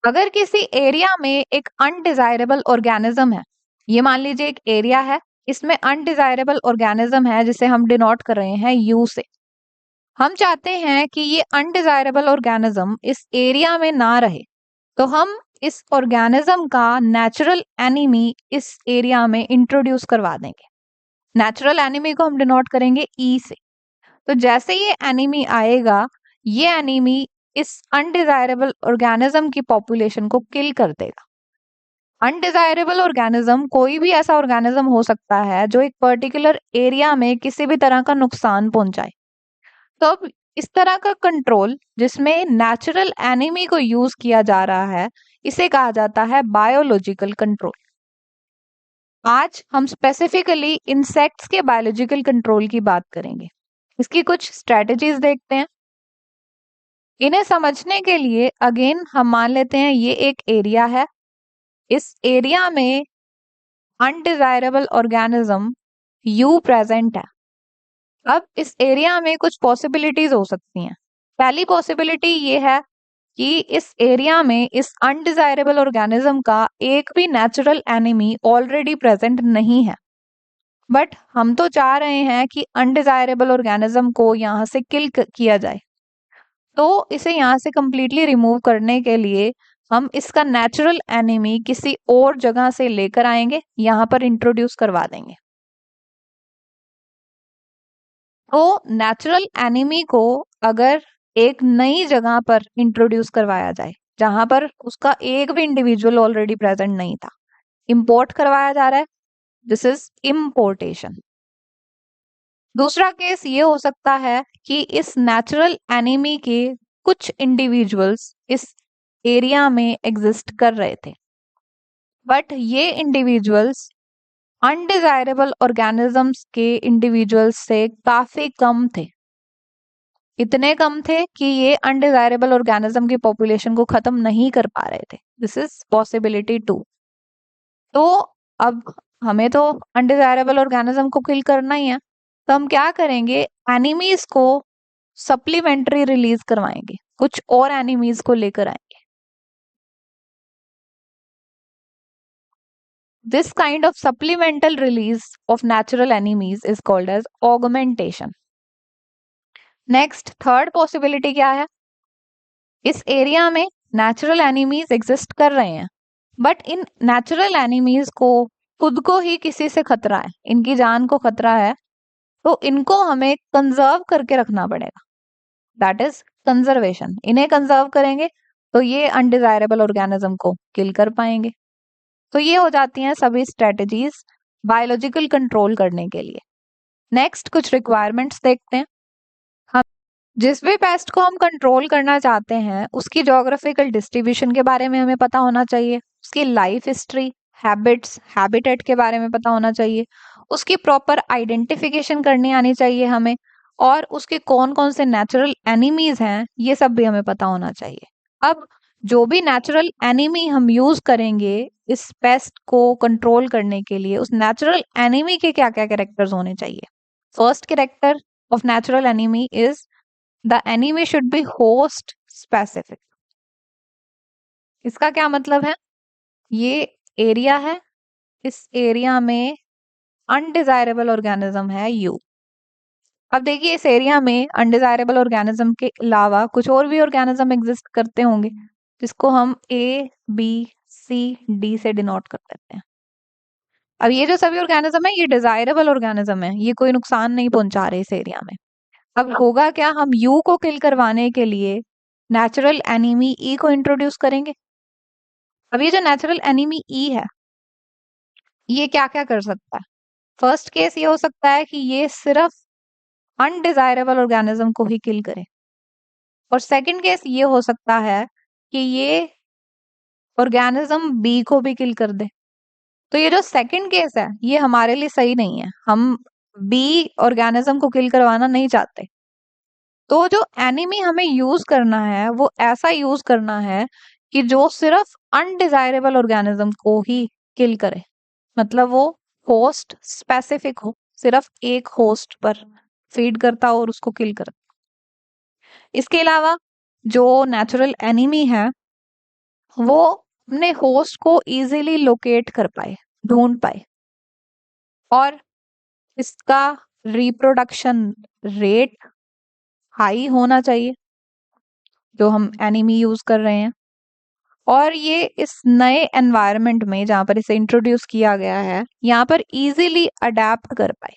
अगर किसी एरिया में एक अनडिजायरेबल ऑर्गेनिज्म है, ये मान लीजिए एक एरिया है, इसमें अनडिजायरेबल ऑर्गेनिज्म है जिसे हम डिनोट कर रहे हैं यू से। हम चाहते हैं कि ये अनडिजायरेबल ऑर्गेनिज्म इस एरिया में ना रहे, तो हम इस ऑर्गेनिज्म का नेचुरल एनिमी इस एरिया में इंट्रोड्यूस करवा देंगे। नेचुरल एनिमी को हम डिनोट करेंगे ई से। तो जैसे ये एनिमी आएगा, ये एनिमी इस अनडिजायरेबल ऑर्गेनिज्म की पॉपुलेशन को किल कर देगा। अनडिजायरेबल ऑर्गेनिज्म कोई भी ऐसा ऑर्गेनिज्म हो सकता है जो एक पर्टिकुलर एरिया में किसी भी तरह का नुकसान पहुंचाए। तो अब इस तरह का कंट्रोल जिसमें नेचुरल एनिमी को यूज किया जा रहा है, इसे कहा जाता है बायोलॉजिकल कंट्रोल। आज हम स्पेसिफिकली इंसेक्ट्स के बायोलॉजिकल कंट्रोल की बात करेंगे। इसकी कुछ स्ट्रेटजीज देखते हैं। इन्हें समझने के लिए अगेन हम मान लेते हैं ये एक एरिया है। इस एरिया में अनडिजायरेबल ऑर्गेनिज्म यू प्रेजेंट है। अब इस एरिया में कुछ पॉसिबिलिटीज हो सकती हैं। पहली पॉसिबिलिटी ये है कि इस एरिया में इस अनडिजायरेबल ऑर्गेनिज्म का एक भी नेचुरल एनिमी ऑलरेडी प्रेजेंट नहीं है, बट हम तो चाह रहे हैं कि अनडिजायरेबल ऑर्गेनिज्म को यहाँ से किल किया जाए। तो इसे यहाँ से कंप्लीटली रिमूव करने के लिए हम इसका नेचुरल एनिमी किसी और जगह से लेकर आएंगे, यहाँ पर इंट्रोड्यूस करवा देंगे। तो नेचुरल एनिमी को अगर एक नई जगह पर इंट्रोड्यूस करवाया जाए जहां पर उसका एक भी इंडिविजुअल ऑलरेडी प्रेजेंट नहीं था, इंपोर्ट करवाया जा रहा है, दिस इज इंपोर्टेशन। दूसरा केस ये हो सकता है कि इस नेचुरल एनिमी के कुछ इंडिविजुअल्स इस एरिया में एग्जिस्ट कर रहे थे, बट ये इंडिविजुअल्स अनडिजायरेबल ऑर्गेनिजम्स के इंडिविजुअल्स से काफी कम थे। इतने कम थे कि ये अनडिजायरेबल ऑर्गेनिज्म की पॉपुलेशन को खत्म नहीं कर पा रहे थे। This is possibility 2। तो अब हमें तो अनडिजायरेबल ऑर्गेनिज्म को किल करना ही है, तो हम क्या करेंगे, एनिमीज को सप्लीमेंट्री रिलीज करवाएंगे, कुछ और एनिमीज को लेकर आएंगे। This kind of supplemental release of natural enemies is called as augmentation. Next third possibility क्या है, इस एरिया में नेचुरल एनिमीज एग्जिस्ट कर रहे हैं, बट इन नेचुरल एनिमीज को खुद को ही किसी से खतरा है, इनकी जान को खतरा है, तो इनको हमें कंजर्व करके रखना पड़ेगा। That is conservation. इन्हें कंजर्व करेंगे तो ये अनडिजायरेबल ऑर्गेनिज्म को किल कर पाएंगे। तो ये हो जाती हैं सभी स्ट्रेटजीज बायोलॉजिकल कंट्रोल करने के लिए। नेक्स्ट कुछ रिक्वायरमेंट्स देखते हैं। हम जिस भी पेस्ट को हम कंट्रोल करना चाहते हैं उसकी जोग्राफिकल डिस्ट्रीब्यूशन के बारे में हमें पता होना चाहिए, उसकी लाइफ हिस्ट्री, हैबिट्स, हैबिटेट के बारे में पता होना चाहिए, उसकी प्रॉपर आइडेंटिफिकेशन करनी आनी चाहिए हमें, और उसके कौन कौन से नेचुरल एनिमीज हैं ये सब भी हमें पता होना चाहिए। अब जो भी नेचुरल एनिमी हम यूज करेंगे इस पेस्ट को कंट्रोल करने के लिए, उस नेचुरल एनिमी के क्या क्या कैरेक्टर्स होने चाहिए। First character of natural enemy is the enemy should be host specific. इसका क्या मतलब है, ये एरिया है, इस एरिया में अनडिजायरेबल ऑर्गेनिज्म है यू। अब देखिए इस एरिया में अनडिजायरेबल ऑर्गेनिज्म के अलावा कुछ और भी ऑर्गेनिज्म एग्जिस्ट करते होंगे, जिसको हम ए बी सी डी से डिनोट कर देते हैं। अब ये जो सभी ऑर्गेनिज्म है ये डिजायरेबल ऑर्गेनिज्म है, ये कोई नुकसान नहीं पहुंचा रहे इस एरिया में। अब होगा क्या, हम यू को किल करवाने के लिए नेचुरल एनिमी ई को इंट्रोड्यूस करेंगे। अब ये जो नेचुरल एनिमी ई है ये क्या क्या कर सकता है। फर्स्ट केस ये हो सकता है कि ये सिर्फ अनडिजायरेबल ऑर्गेनिज्म को ही किल करे, और सेकंड केस ये हो सकता है कि ये ऑर्गेनिज्म बी को भी किल कर दे। तो ये जो सेकंड केस है ये हमारे लिए सही नहीं है, हम बी ऑर्गेनिज्म को किल करवाना नहीं चाहते। तो जो एनिमी हमें यूज करना है वो ऐसा यूज करना है कि जो सिर्फ अनडिजायरेबल ऑर्गेनिज्म को ही किल करे, मतलब वो होस्ट स्पेसिफिक हो, सिर्फ एक होस्ट पर फीड करता हो और उसको किल करता। इसके अलावा जो नेचुरल एनिमी है वो अपने होस्ट को इजीली लोकेट कर पाए, ढूंढ पाए, और इसका रिप्रोडक्शन रेट हाई होना चाहिए जो हम एनिमी यूज कर रहे हैं, और ये इस नए एनवायरनमेंट में जहां पर इसे इंट्रोड्यूस किया गया है यहाँ पर इजीली अडेप्ट कर पाए।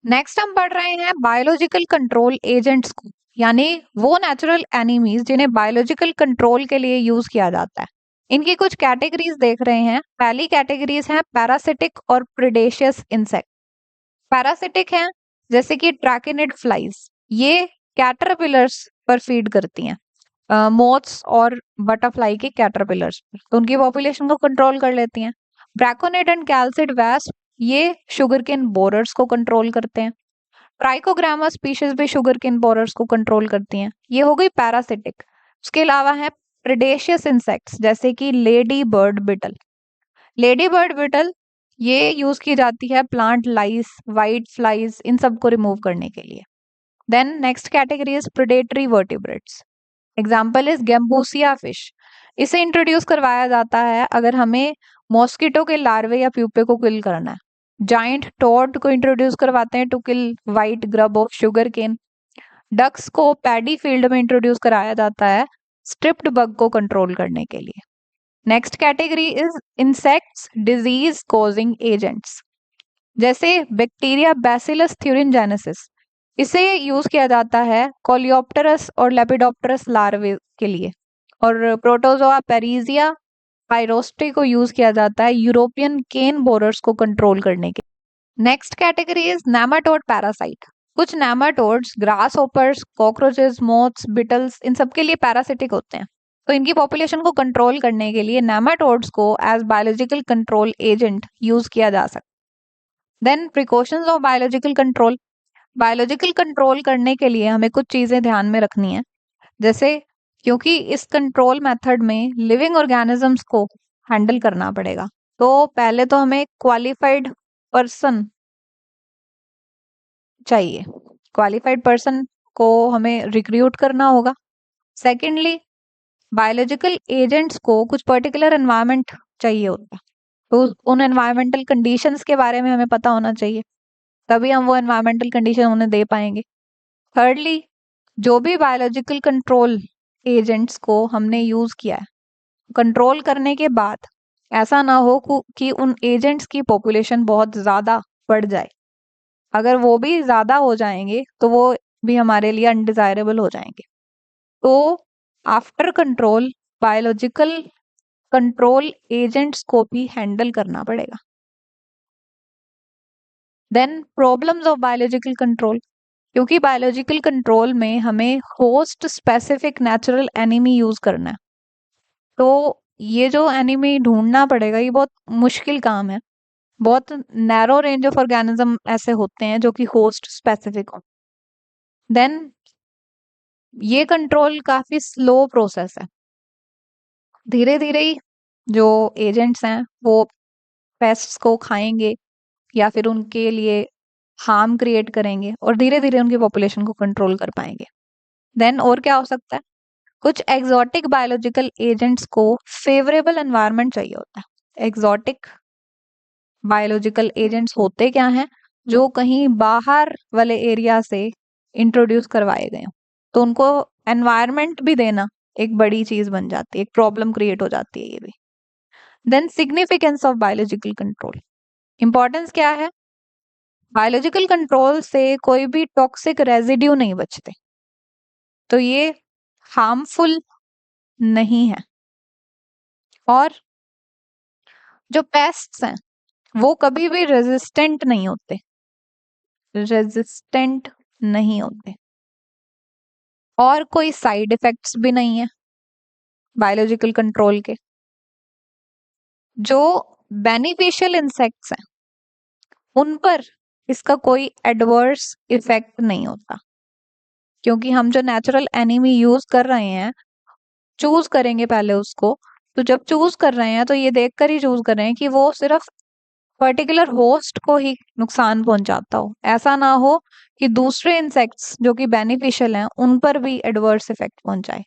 नेक्स्ट हम पढ़ रहे हैं बायोलॉजिकल कंट्रोल एजेंट्स को, यानी वो नेचुरल एनिमीज जिन्हें बायोलॉजिकल कंट्रोल के लिए यूज किया जाता है। इनकी कुछ कैटेगरीज देख रहे हैं। पहली कैटेगरीज है पैरासिटिक और प्रिडेशियस इंसेक्ट। पैरासिटिक हैं जैसे कि ट्रैकिनिड फ्लाइज, ये कैटरपिलर्स पर फीड करती हैं, मोथ्स और बटरफ्लाई के कैटरपिलर्स पर, तो उनकी पॉपुलेशन को कंट्रोल कर लेती हैं। ब्रैकोनिड एंड कैल्सिड वेस्प, ये शुगरकेन बोरर्स को कंट्रोल करते हैं। ट्राइकोग्रामा स्पीशीज भी शुगरकेन बोरर्स को कंट्रोल करती हैं। ये हो गई पैरासिटिक। उसके अलावा है प्रेडेशियस इंसेक्ट्स जैसे कि lady bird beetle. Lady bird beetle ये यूज की जाती है प्लांट लाइस, वाइट फ्लाइज, इन सब को रिमूव करने के लिए। Then next category is predatory vertebrates. Example is gambusia fish. इसे इंट्रोड्यूस करवाया जाता है अगर हमें मॉस्किटो के लार्वे या प्यूपे को किल करना है। जाइंट टॉड को इंट्रोड्यूस करवाते हैं to kill white grub of sugar cane. Ducks को पैडी फील्ड में इंट्रोड्यूस कराया जाता है स्ट्रिप्ड बग को कंट्रोल करने के लिए। Next category is insects disease causing agents, जैसे बैक्टीरिया बैसिलस थ्यूरिनजेनेसिस, इसे यूज किया जाता है कोलियोप्टेरस और लेपिडोप्टेरस लार्वे के लिए, और प्रोटोजोआ पेरिजिया पायरोस्टे को यूज किया जाता है यूरोपियन केन बोरर्स को कंट्रोल करने के। Next category is nematode parasite. कुछ nematodes, grasshoppers, cockroaches, moths, beetles, इन सब के लिए पैरासिटिक होते हैं, तो इनकी पॉपुलेशन को कंट्रोल करने के लिए नेमाटोड्स को as biological control agent use किया जा सकता है। Then precautions of biological control. Biological control करने के लिए हमें कुछ चीजें ध्यान में रखनी है, जैसे क्योंकि इस कंट्रोल मेथड में लिविंग ऑर्गेनिजम्स को हैंडल करना पड़ेगा, तो पहले तो हमें क्वालिफाइड पर्सन चाहिए, क्वालिफाइड पर्सन को हमें रिक्रूट करना होगा। सेकेंडली, बायोलॉजिकल एजेंट्स को कुछ पर्टिकुलर एनवायरनमेंट चाहिए होता है, तो उन एनवायरमेंटल कंडीशंस के बारे में हमें पता होना चाहिए, तभी हम वो एनवायरमेंटल कंडीशन उन्हें दे पाएंगे। थर्डली, जो भी बायोलॉजिकल कंट्रोल एजेंट्स को हमने यूज किया है, कंट्रोल करने के बाद ऐसा ना हो कि उन एजेंट्स की पॉपुलेशन बहुत ज्यादा बढ़ जाए। अगर वो भी ज्यादा हो जाएंगे तो वो भी हमारे लिए अनडिजायरेबल हो जाएंगे। तो after control biological control agents को भी हैंडल करना पड़ेगा। Then problems of biological control. क्योंकि बायोलॉजिकल कंट्रोल में हमें host specific natural enemy use करना है, तो ये जो एनिमी ढूंढना पड़ेगा ये बहुत मुश्किल काम है। बहुत नैरो रेंज ऑफ ऑर्गेनिज्म ऐसे होते हैं जो कि होस्ट स्पेसिफिक हो। देन ये कंट्रोल काफी स्लो प्रोसेस है, धीरे धीरे ही जो एजेंट्स हैं वो पेस्ट्स को खाएंगे या फिर उनके लिए हार्म क्रिएट करेंगे और धीरे धीरे उनकी पॉपुलेशन को कंट्रोल कर पाएंगे। देन और क्या हो सकता है, कुछ एग्जॉटिक बायोलॉजिकल एजेंट्स को फेवरेबल एनवायरनमेंट चाहिए होता है। एग्जॉटिक बायोलॉजिकल एजेंट्स होते क्या हैं, जो कहीं बाहर वाले एरिया से इंट्रोड्यूस करवाए गए हो, तो उनको एनवायरनमेंट भी देना एक बड़ी चीज बन जाती है, एक प्रॉब्लम क्रिएट हो जाती है ये भी। Then significance of biological control. Importance क्या है, बायोलॉजिकल कंट्रोल से कोई भी टॉक्सिक रेजिड्यू नहीं बचते, तो ये हार्मफुल नहीं है। और जो पेस्ट्स हैं वो कभी भी रेजिस्टेंट नहीं होते, रेजिस्टेंट नहीं होते, और कोई साइड इफेक्ट्स भी नहीं है बायोलॉजिकल कंट्रोल के। जो बेनिफिशियल इंसेक्ट्स हैं उन पर इसका कोई एडवर्स इफेक्ट नहीं होता, क्योंकि हम जो नेचुरल एनिमी यूज कर रहे हैं, चूज करेंगे पहले उसको, तो जब चूज कर रहे हैं तो ये देखकर ही चूज कर रहे हैं कि वो सिर्फ पर्टिकुलर होस्ट को ही नुकसान पहुंचाता हो। ऐसा ना हो कि दूसरे इंसेक्ट्स जो कि बेनिफिशियल हैं उन पर भी एडवर्स इफेक्ट पहुंचाए।